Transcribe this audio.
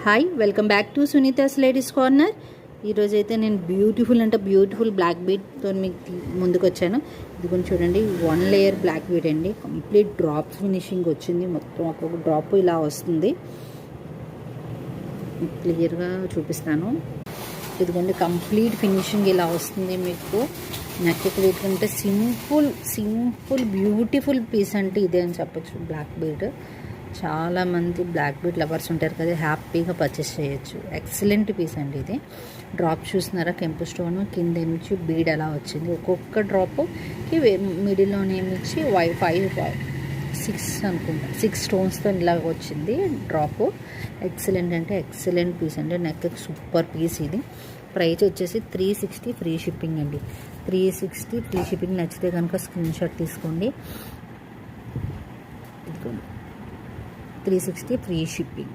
Hi, welcome back to Sunita's ladies corner. ఈరోజైతే నేను beautiful black బీడ్తో మీకు ముందుకు వచ్చాను. ఇది కొంచెం చూడండి, 1 లేయర్ బ్లాక్ బీడ్ అండి. కంప్లీట్ డ్రాప్ ఫినిషింగ్ వచ్చింది. మొత్తం ఒక్కొక్క డ్రాప్ ఇలా వస్తుంది. క్లియర్గా చూపిస్తాను. ఇదిగోండి, కంప్లీట్ ఫినిషింగ్ ఇలా వస్తుంది. మీకు నెక్ వీటికంటే సింపుల్ బ్యూటిఫుల్ పీస్ అంటే ఇదే అని చెప్పచ్చు. బ్లాక్ బీడ్ చాలామంది బ్లాక్ బీడ్ లవర్స్ ఉంటారు కదా, హ్యాపీగా పర్చేస్ చేయొచ్చు. ఎక్సలెంట్ పీస్ అండి ఇది. డ్రాప్ చూస్తున్నారా, కెంపు స్టోన్ కింద ఏమిచ్చి బీడ్ అలా వచ్చింది. ఒక్కొక్క డ్రాప్కి మిడిల్లో ఏమిచ్చి 6 అనుకుంటా, 6 స్టోన్స్తో ఇలా వచ్చింది డ్రాప్. ఎక్సలెంట్ అంటే ఎక్సలెంట్ పీస్ అండి. నెక్ సూపర్ పీస్ ఇది. ప్రైస్ వచ్చేసి 360 ఫ్రీ షిప్పింగ్ అండి. 360 ఫ్రీ షిప్పింగ్. నచ్చితే కనుక స్క్రీన్ షాట్ తీసుకోండి. 360 ఫ్రీ షిప్పింగ్.